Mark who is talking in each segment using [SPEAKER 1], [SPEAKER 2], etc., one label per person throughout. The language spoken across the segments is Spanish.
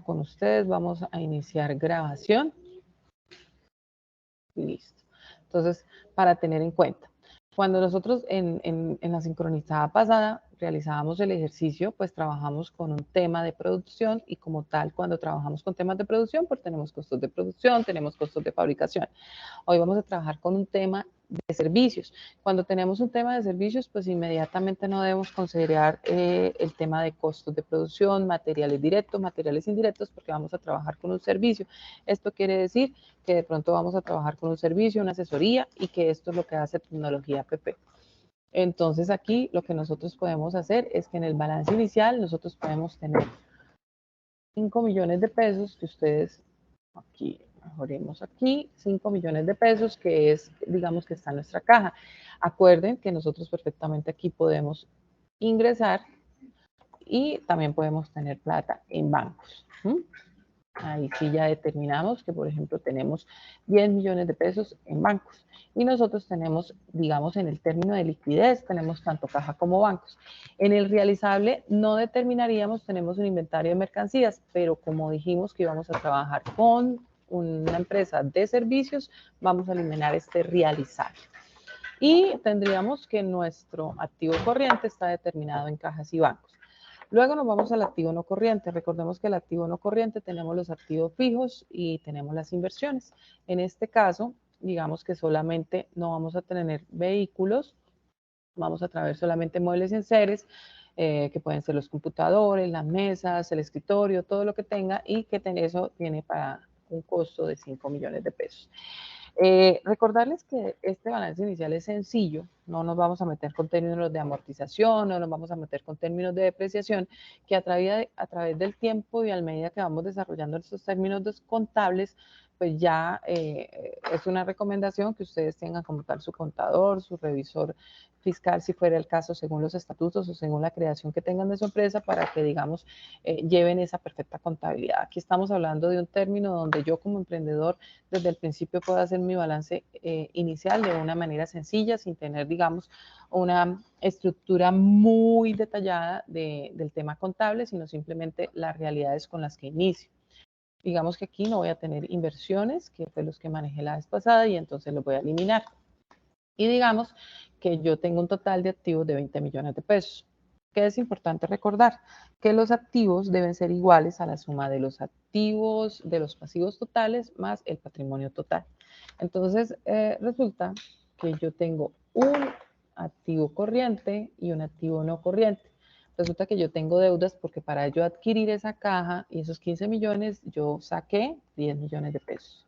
[SPEAKER 1] Con ustedes vamos a iniciar grabación. Listo. Entonces, para tener en cuenta, cuando nosotros en la sincronizada pasada realizábamos el ejercicio, pues trabajamos con un tema de producción y como tal, cuando trabajamos con temas de producción, pues tenemos costos de producción, tenemos costos de fabricación. Hoy vamos a trabajar con un tema de servicios. Cuando tenemos un tema de servicios, pues inmediatamente no debemos considerar el tema de costos de producción, materiales directos, materiales indirectos, porque vamos a trabajar con un servicio. Esto quiere decir que de pronto vamos a trabajar con un servicio, una asesoría, y que esto es lo que hace Tecnología PP. Entonces aquí lo que nosotros podemos hacer es que en el balance inicial nosotros podemos tener 5 millones de pesos que ustedes aquí mejoremos aquí, 5 millones de pesos, que es, digamos que está en nuestra caja. Acuerden que nosotros perfectamente aquí podemos ingresar y también podemos tener plata en bancos. Ahí sí ya determinamos que, por ejemplo, tenemos 10 millones de pesos en bancos y nosotros tenemos, digamos, en el término de liquidez, tenemos tanto caja como bancos. En el realizable no determinaríamos, tenemos un inventario de mercancías, pero como dijimos que íbamos a trabajar con una empresa de servicios, vamos a eliminar este realizable. Y tendríamos que nuestro activo corriente está determinado en cajas y bancos. Luego nos vamos al activo no corriente. Recordemos que el activo no corriente tenemos los activos fijos y tenemos las inversiones. En este caso, digamos que solamente no vamos a tener vehículos, vamos a traer solamente muebles y enseres, que pueden ser los computadores, las mesas, el escritorio, todo lo que tenga, y que eso tiene para un costo de 5 millones de pesos. Recordarles que este balance inicial es sencillo, no nos vamos a meter con términos de amortización, no nos vamos a meter con términos de depreciación, que a través del tiempo y a medida que vamos desarrollando estos términos contables, pues ya es una recomendación que ustedes tengan como tal su contador, su revisor fiscal, si fuera el caso, según los estatutos o según la creación que tengan de su empresa, para que, digamos, lleven esa perfecta contabilidad. Aquí estamos hablando de un término donde yo como emprendedor desde el principio puedo hacer mi balance inicial de una manera sencilla, sin tener, digamos, una estructura muy detallada del tema contable, sino simplemente las realidades con las que inicio. Digamos que aquí no voy a tener inversiones, que fue los que manejé la vez pasada, y entonces los voy a eliminar. Y digamos que yo tengo un total de activos de 20 millones de pesos. ¿Qué es importante recordar? Que los activos deben ser iguales a la suma de los activos, de los pasivos totales, más el patrimonio total. Entonces, resulta que yo tengo un activo corriente y un activo no corriente. Resulta que yo tengo deudas porque para yo adquirir esa caja y esos 15 millones, yo saqué 10 millones de pesos.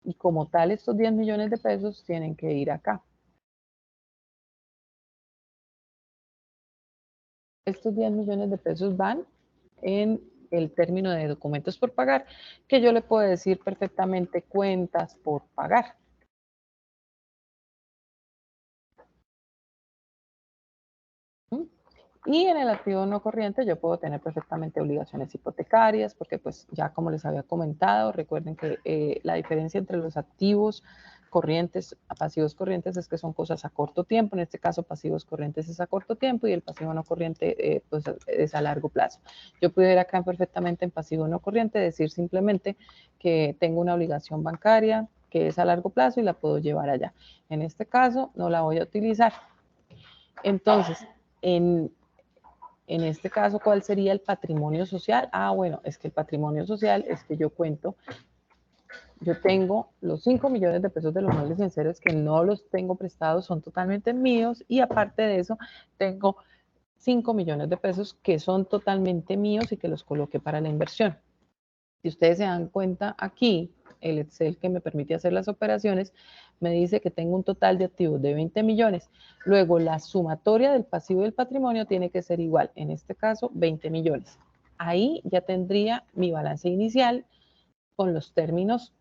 [SPEAKER 1] Y como tal, estos 10 millones de pesos tienen que ir acá. Estos 10 millones de pesos van en el término de documentos por pagar, que yo le puedo decir perfectamente cuentas por pagar. Y en el activo no corriente yo puedo tener perfectamente obligaciones hipotecarias, porque pues ya como les había comentado, recuerden que la diferencia entre los activos corrientes a pasivos corrientes es que son cosas a corto tiempo. En este caso, pasivos corrientes es a corto tiempo y el pasivo no corriente pues es a largo plazo. Yo pudiera acá perfectamente en pasivo no corriente decir simplemente que tengo una obligación bancaria que es a largo plazo y la puedo llevar allá. En este caso no la voy a utilizar. Entonces, en este caso, ¿cuál sería el patrimonio social? Bueno, es que el patrimonio social es que yo tengo los 5 millones de pesos de los muebles y enseres que no los tengo prestados, son totalmente míos, y aparte de eso, tengo 5 millones de pesos que son totalmente míos y que los coloqué para la inversión. Si ustedes se dan cuenta aquí, el Excel que me permite hacer las operaciones, me dice que tengo un total de activos de 20 millones. Luego, la sumatoria del pasivo y del patrimonio tiene que ser igual, en este caso, 20 millones. Ahí ya tendría mi balance inicial con los términos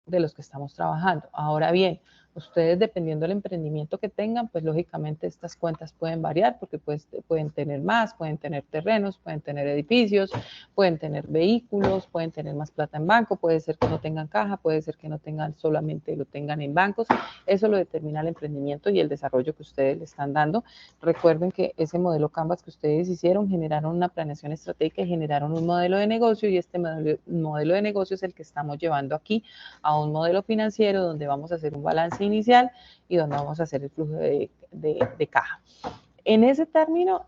[SPEAKER 1] de los que estamos trabajando. Ahora bien, Ustedes, dependiendo del emprendimiento que tengan, pues lógicamente estas cuentas pueden variar porque pues, pueden tener más, pueden tener terrenos, pueden tener edificios, pueden tener vehículos, pueden tener más plata en banco, puede ser que no tengan caja, puede ser que no tengan, solamente lo tengan en bancos. Eso lo determina el emprendimiento y el desarrollo que ustedes le están dando. Recuerden que ese modelo Canvas que ustedes hicieron generaron una planeación estratégica y generaron un modelo de negocio, y este modelo de negocio es el que estamos llevando aquí a un modelo financiero donde vamos a hacer un balance inicial y donde vamos a hacer el flujo de caja. En ese término,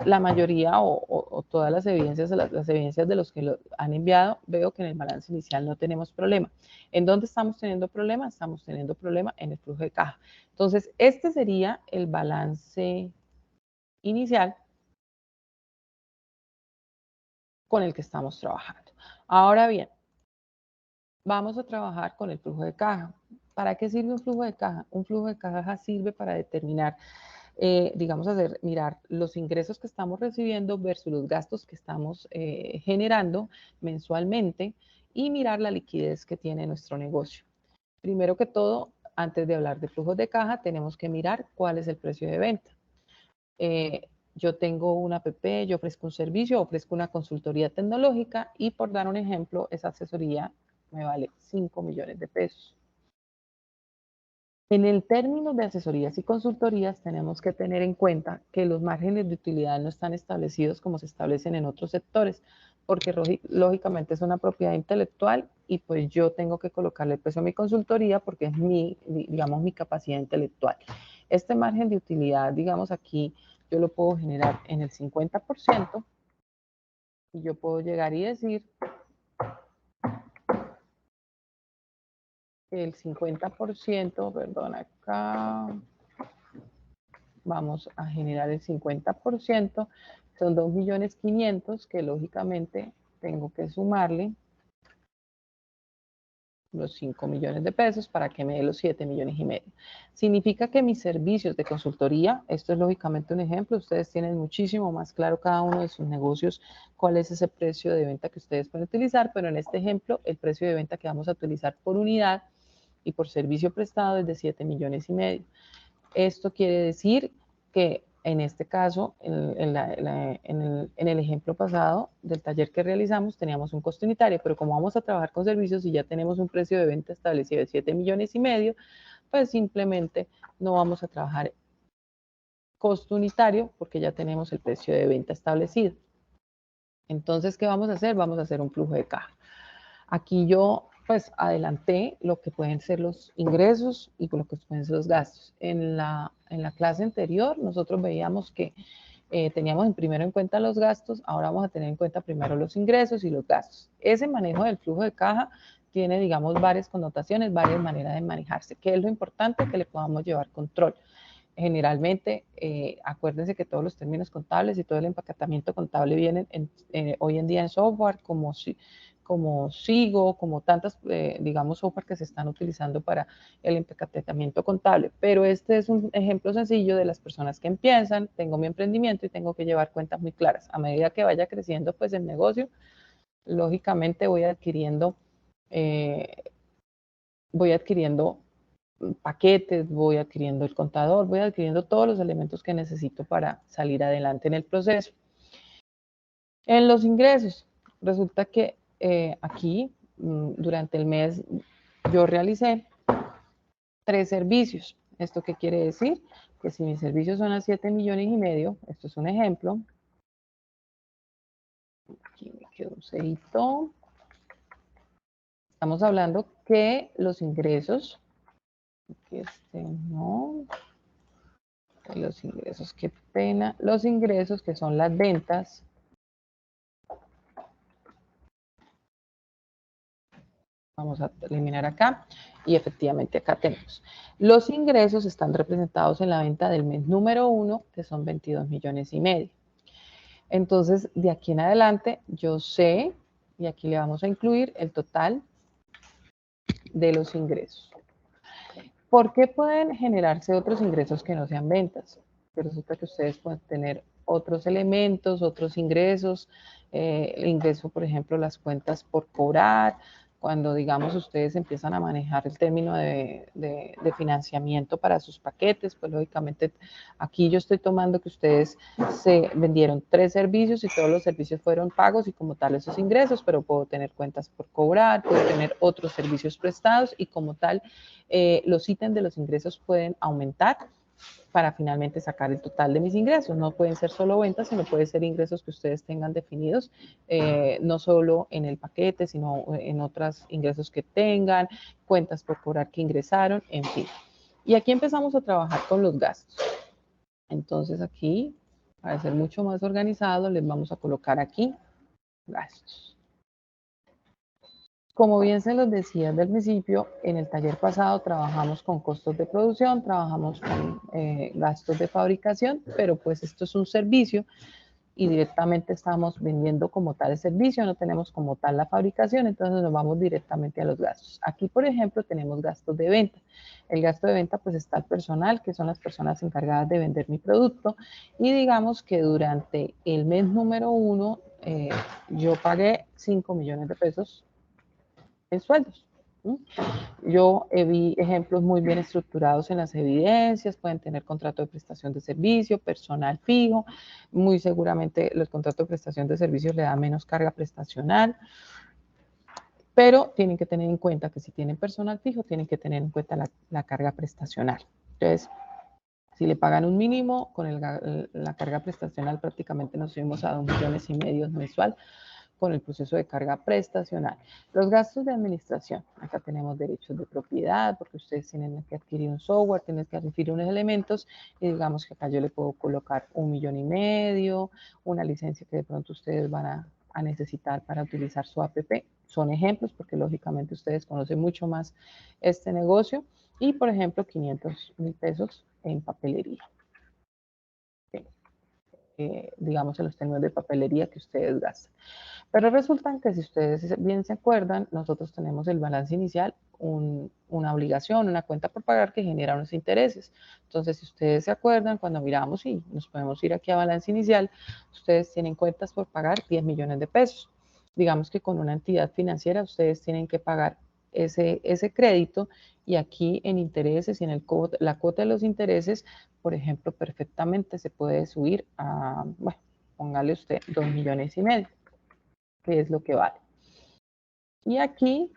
[SPEAKER 1] la mayoría o todas las evidencias de los que lo han enviado, veo que en el balance inicial no tenemos problema. ¿En dónde estamos teniendo problema? Estamos teniendo problema en el flujo de caja. Entonces, este sería el balance inicial con el que estamos trabajando. Ahora bien, vamos a trabajar con el flujo de caja. ¿Para qué sirve un flujo de caja? Un flujo de caja sirve para determinar, digamos, mirar los ingresos que estamos recibiendo versus los gastos que estamos generando mensualmente y mirar la liquidez que tiene nuestro negocio. Primero que todo, antes de hablar de flujos de caja, tenemos que mirar cuál es el precio de venta. Yo tengo una app, yo ofrezco un servicio, ofrezco una consultoría tecnológica y, por dar un ejemplo, esa asesoría me vale 5 millones de pesos. En el término de asesorías y consultorías tenemos que tener en cuenta que los márgenes de utilidad no están establecidos como se establecen en otros sectores, porque lógicamente es una propiedad intelectual y pues yo tengo que colocarle el precio a mi consultoría porque es digamos, mi capacidad intelectual. Este margen de utilidad, digamos aquí, yo lo puedo generar en el 50% y yo puedo llegar y decir que el 50%, perdón, acá vamos a generar el 50%, son 2.500.000 que lógicamente tengo que sumarle los 5 millones de pesos para que me dé los 7 millones y medio. Significa que mis servicios de consultoría, esto es lógicamente un ejemplo, ustedes tienen muchísimo más claro cada uno de sus negocios cuál es ese precio de venta que ustedes pueden utilizar, pero en este ejemplo el precio de venta que vamos a utilizar por unidad y por servicio prestado es de 7 millones y medio. Esto quiere decir que en este caso, en el ejemplo pasado del taller que realizamos, teníamos un costo unitario, pero como vamos a trabajar con servicios y ya tenemos un precio de venta establecido de 7 millones y medio, pues simplemente no vamos a trabajar costo unitario porque ya tenemos el precio de venta establecido. Entonces, ¿qué vamos a hacer? Vamos a hacer un flujo de caja. Aquí yo pues adelanté lo que pueden ser los ingresos y lo que pueden ser los gastos. En la clase anterior nosotros veíamos que teníamos primero en cuenta los gastos, ahora vamos a tener en cuenta primero los ingresos y los gastos. Ese manejo del flujo de caja tiene, digamos, varias connotaciones, varias maneras de manejarse. ¿Qué es lo importante? Que le podamos llevar control. Generalmente, acuérdense que todos los términos contables y todo el empaquetamiento contable vienen hoy en día en software como Sigo, como tantas, digamos, software que se están utilizando para el empaquetamiento contable. Pero este es un ejemplo sencillo de las personas que empiezan, tengo mi emprendimiento y tengo que llevar cuentas muy claras. A medida que vaya creciendo, pues el negocio, lógicamente voy adquiriendo paquetes, voy adquiriendo el contador, voy adquiriendo todos los elementos que necesito para salir adelante en el proceso. En los ingresos, resulta que aquí durante el mes yo realicé 3 servicios. ¿Esto qué quiere decir? Que si mis servicios son a 7 millones y medio, esto es un ejemplo. Aquí me quedó un cedito. Estamos hablando que los ingresos, que no, los ingresos, qué pena, los ingresos que son las ventas, vamos a eliminar acá y efectivamente acá tenemos. Los ingresos están representados en la venta del mes número 1, que son 22 millones y medio. Entonces, de aquí en adelante, yo sé, y aquí le vamos a incluir el total de los ingresos. ¿Por qué pueden generarse otros ingresos que no sean ventas? Porque resulta que ustedes pueden tener otros elementos, otros ingresos, el ingreso, por ejemplo, las cuentas por cobrar, cuando digamos ustedes empiezan a manejar el término de financiamiento para sus paquetes, pues lógicamente aquí yo estoy tomando que ustedes se vendieron 3 servicios y todos los servicios fueron pagos y como tal esos ingresos, pero puedo tener cuentas por cobrar, puedo tener otros servicios prestados y como tal los ítems de los ingresos pueden aumentar para finalmente sacar el total de mis ingresos. No pueden ser solo ventas, sino pueden ser ingresos que ustedes tengan definidos, no solo en el paquete, sino en otros ingresos que tengan, cuentas por cobrar que ingresaron, en fin. Y aquí empezamos a trabajar con los gastos. Entonces aquí, para ser mucho más organizado, les vamos a colocar aquí gastos. Como bien se los decía desde el principio, en el taller pasado trabajamos con costos de producción, trabajamos con gastos de fabricación, pero pues esto es un servicio y directamente estamos vendiendo como tal el servicio, no tenemos como tal la fabricación, entonces nos vamos directamente a los gastos. Aquí, por ejemplo, tenemos gastos de venta. El gasto de venta pues está el personal, que son las personas encargadas de vender mi producto, y digamos que durante el mes número 1 yo pagué 5 millones de pesos en sueldos. Yo vi ejemplos muy bien estructurados en las evidencias, pueden tener contrato de prestación de servicio, personal fijo, muy seguramente el contrato de prestación de servicios le da menos carga prestacional, pero tienen que tener en cuenta que si tienen personal fijo, tienen que tener en cuenta la carga prestacional. Entonces, si le pagan un mínimo, con la carga prestacional prácticamente nos subimos a 2,5 millones mensual con el proceso de carga prestacional. Los gastos de administración. Acá tenemos derechos de propiedad, porque ustedes tienen que adquirir un software, tienen que adquirir unos elementos, y digamos que acá yo le puedo colocar 1,5 millones, una licencia que de pronto ustedes van a necesitar para utilizar su app. Son ejemplos, porque lógicamente ustedes conocen mucho más este negocio. Y, por ejemplo, 500,000 pesos en papelería. Digamos, en los términos de papelería que ustedes gastan. Pero resulta que si ustedes bien se acuerdan, nosotros tenemos el balance inicial, una obligación, una cuenta por pagar que genera unos intereses. Entonces, si ustedes se acuerdan, cuando miramos y nos podemos ir aquí a balance inicial, ustedes tienen cuentas por pagar 10 millones de pesos. Digamos que con una entidad financiera ustedes tienen que pagar ese crédito y aquí en intereses y en la cuota de los intereses, por ejemplo, perfectamente se puede subir a, bueno, póngale usted 2,5 millones, que es lo que vale. Y aquí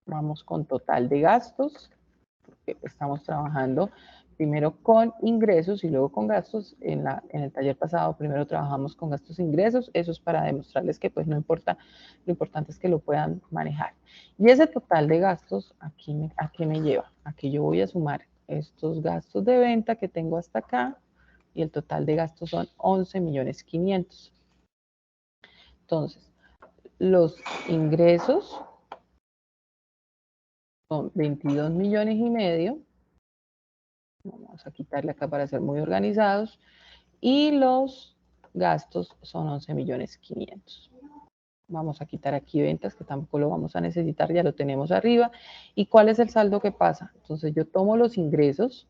[SPEAKER 1] vamos con total de gastos, porque estamos trabajando primero con ingresos y luego con gastos. En el taller pasado primero trabajamos con gastos e ingresos, eso es para demostrarles que pues no importa, lo importante es que lo puedan manejar. Y ese total de gastos, aquí me lleva, aquí yo voy a sumar estos gastos de venta que tengo hasta acá, y el total de gastos son 11,5 millones. Entonces, los ingresos son 22,5 millones. Vamos a quitarle acá para ser muy organizados. Y los gastos son 11,5 millones. Vamos a quitar aquí ventas, que tampoco lo vamos a necesitar, ya lo tenemos arriba. ¿Y cuál es el saldo que pasa? Entonces yo tomo los ingresos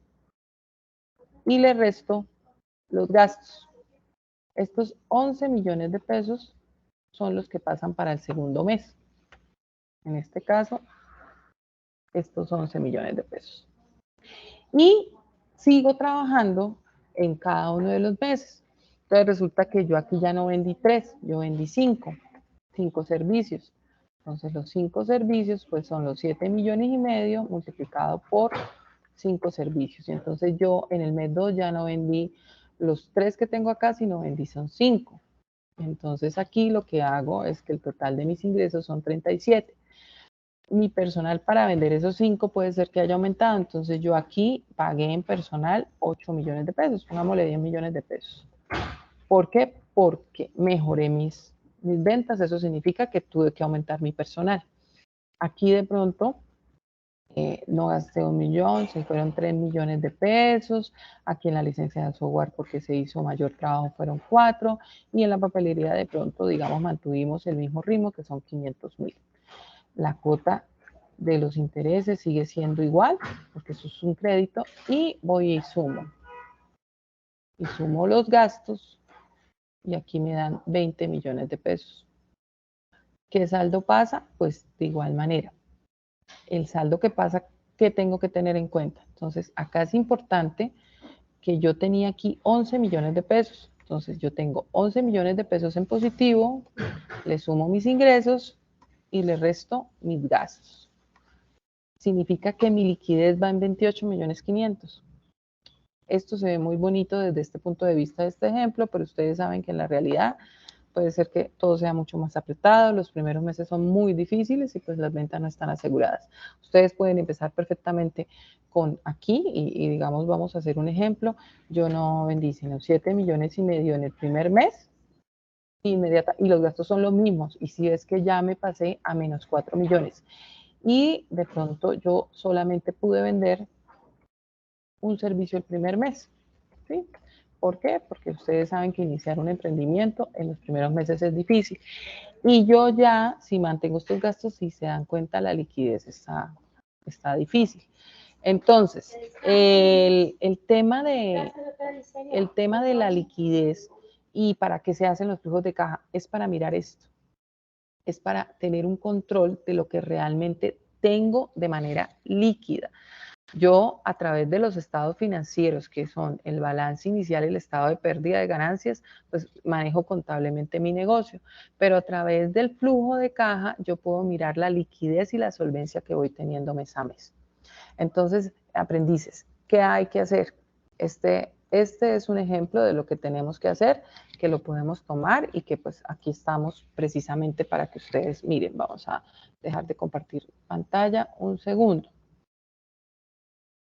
[SPEAKER 1] y le resto los gastos. Estos 11 millones de pesos son los que pasan para el segundo mes. En este caso, estos 11 millones de pesos. Y sigo trabajando en cada uno de los meses. Entonces resulta que yo aquí ya no vendí 3, yo vendí 5 servicios. Entonces los 5 servicios pues son los 7,5 millones multiplicado por 5 servicios. Y entonces yo en el mes 2 ya no vendí los 3 que tengo acá, sino vendí son 5. Entonces aquí lo que hago es que el total de mis ingresos son 37. Mi personal para vender esos 5 puede ser que haya aumentado, entonces yo aquí pagué en personal 8 millones de pesos, pongámosle 10 millones de pesos. ¿Por qué? Porque mejoré mis ventas, eso significa que tuve que aumentar mi personal. Aquí de pronto no gasté 1 millón, se fueron 3 millones de pesos, aquí en la licencia de software porque se hizo mayor trabajo fueron 4, y en la papelería de pronto, digamos, mantuvimos el mismo ritmo que son 500,000. La cuota de los intereses sigue siendo igual, porque eso es un crédito, y voy y sumo. Y sumo los gastos, y aquí me dan 20 millones de pesos. ¿Qué saldo pasa? Pues de igual manera. El saldo que pasa, ¿qué tengo que tener en cuenta? Entonces, acá es importante que yo tenía aquí 11 millones de pesos. Entonces, yo tengo 11 millones de pesos en positivo, le sumo mis ingresos y le resto mis gastos. Significa que mi liquidez va en 28 millones 500. Esto se ve muy bonito desde este punto de vista de este ejemplo, pero ustedes saben que en la realidad puede ser que todo sea mucho más apretado, los primeros meses son muy difíciles y pues las ventas no están aseguradas. Ustedes pueden empezar perfectamente con aquí y digamos vamos a hacer un ejemplo, yo no vendí sino 7 millones y medio en el primer mes inmediata y los gastos son los mismos y si es que ya me pasé a menos 4 millones y de pronto yo solamente pude vender un servicio el primer mes, ¿sí? ¿Por qué? Porque ustedes saben que iniciar un emprendimiento en los primeros meses es difícil. Y yo ya, si mantengo estos gastos, si se dan cuenta, la liquidez está difícil. Entonces, el tema de la liquidez y para qué se hacen los flujos de caja es para mirar esto, es para tener un control de lo que realmente tengo de manera líquida. Yo, a través de los estados financieros, que son el balance inicial y el estado de pérdida de ganancias, pues manejo contablemente mi negocio. Pero a través del flujo de caja, yo puedo mirar la liquidez y la solvencia que voy teniendo mes a mes. Entonces, aprendices, ¿qué hay que hacer? Este es un ejemplo de lo que tenemos que hacer, que lo podemos tomar y que pues aquí estamos precisamente para que ustedes miren. Vamos a dejar de compartir pantalla un segundo.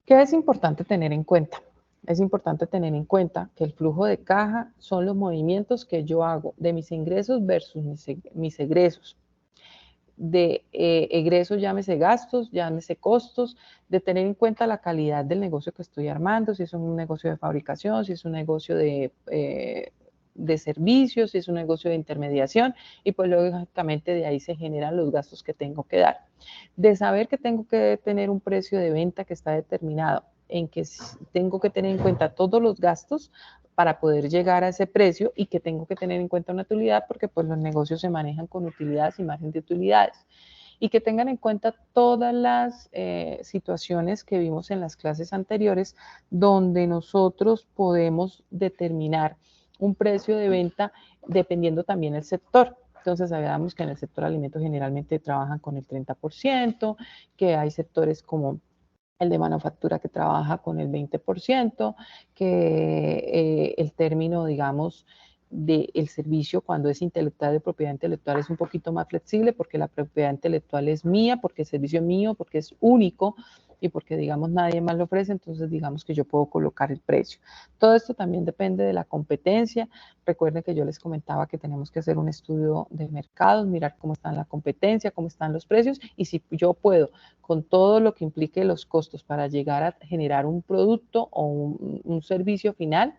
[SPEAKER 1] ¿Qué es importante tener en cuenta? Es importante tener en cuenta que el flujo de caja son los movimientos que yo hago de mis ingresos versus mis egresos. De egresos, llámese gastos, llámese costos, de tener en cuenta la calidad del negocio que estoy armando, si es un negocio de fabricación, si es un negocio de servicios, si es un negocio de intermediación, y pues lógicamente de ahí se generan los gastos que tengo que dar. De saber que tengo que tener un precio de venta que está determinado, en que tengo que tener en cuenta todos los gastos para poder llegar a ese precio y que tengo que tener en cuenta una utilidad porque pues los negocios se manejan con utilidades y margen de utilidades. Y que tengan en cuenta todas las situaciones que vimos en las clases anteriores donde nosotros podemos determinar un precio de venta dependiendo también del sector. Entonces, sabíamos que en el sector alimentos generalmente trabajan con el 30%, que hay sectores como el de manufactura que trabaja con el 20%, que el término, digamos, del servicio cuando es intelectual de propiedad intelectual es un poquito más flexible porque la propiedad intelectual es mía, porque el servicio es mío, porque es único y porque, digamos, nadie más lo ofrece, entonces digamos que yo puedo colocar el precio. Todo esto también depende de la competencia. Recuerden que yo les comentaba que tenemos que hacer un estudio de mercados, mirar cómo está la competencia, cómo están los precios y si yo puedo con todo lo que implique los costos para llegar a generar un producto o un servicio final,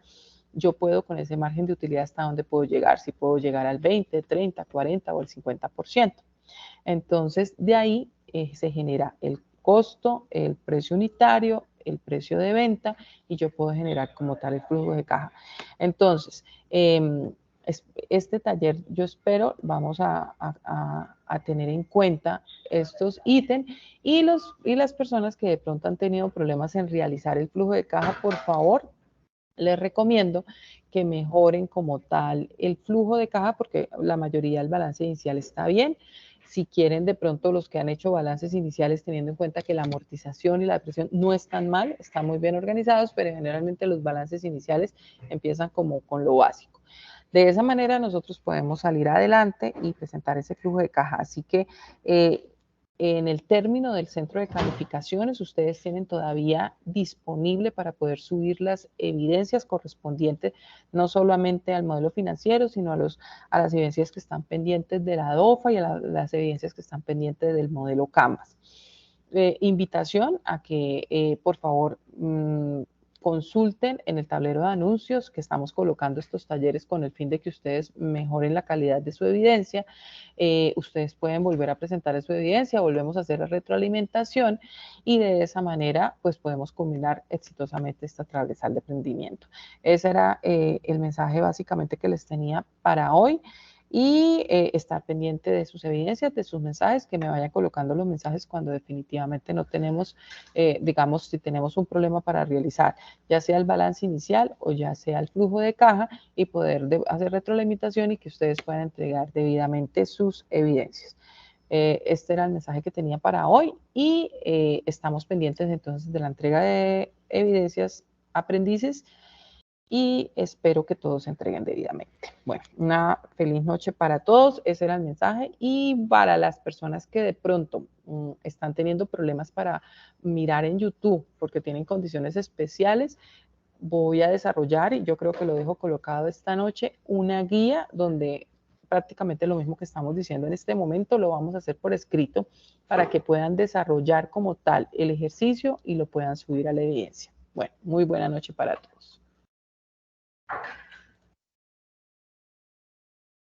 [SPEAKER 1] yo puedo con ese margen de utilidad hasta dónde puedo llegar, si puedo llegar al 20, 30, 40 o el 50%. Entonces, de ahí se genera el costo, el precio unitario, el precio de venta y yo puedo generar como tal el flujo de caja. Entonces, este taller yo espero vamos a tener en cuenta estos ítems y las personas que de pronto han tenido problemas en realizar el flujo de caja, por favor, les recomiendo que mejoren como tal el flujo de caja porque la mayoría del balance inicial está bien. Si quieren de pronto los que han hecho balances iniciales teniendo en cuenta que la amortización y la depresión no están mal, están muy bien organizados, pero generalmente los balances iniciales empiezan como con lo básico. De esa manera nosotros podemos salir adelante y presentar ese flujo de caja. Así que en el término del centro de calificaciones, ustedes tienen todavía disponible para poder subir las evidencias correspondientes, no solamente al modelo financiero, sino a las evidencias que están pendientes de la DOFA y a las evidencias que están pendientes del modelo Canvas. Invitación a que, por favor, consulten en el tablero de anuncios que estamos colocando estos talleres con el fin de que ustedes mejoren la calidad de su evidencia. Ustedes pueden volver a presentar su evidencia, volvemos a hacer la retroalimentación y de esa manera pues podemos culminar exitosamente esta transversal de emprendimiento. Ese era el mensaje básicamente que les tenía para hoy. y estar pendiente de sus evidencias, de sus mensajes, que me vayan colocando los mensajes cuando definitivamente no tenemos, digamos, si tenemos un problema para realizar, ya sea el balance inicial o ya sea el flujo de caja, y poder hacer retroalimentación y que ustedes puedan entregar debidamente sus evidencias. Este era el mensaje que tenía para hoy y estamos pendientes entonces de la entrega de evidencias aprendices y espero que todos se entreguen debidamente. Bueno, una feliz noche para todos, ese era el mensaje. Y para las personas que de pronto están teniendo problemas para mirar en YouTube porque tienen condiciones especiales, voy a desarrollar, y yo creo que lo dejo colocado esta noche, una guía donde prácticamente lo mismo que estamos diciendo en este momento lo vamos a hacer por escrito para que puedan desarrollar como tal el ejercicio y lo puedan subir a la evidencia. Bueno, muy buena noche para todos.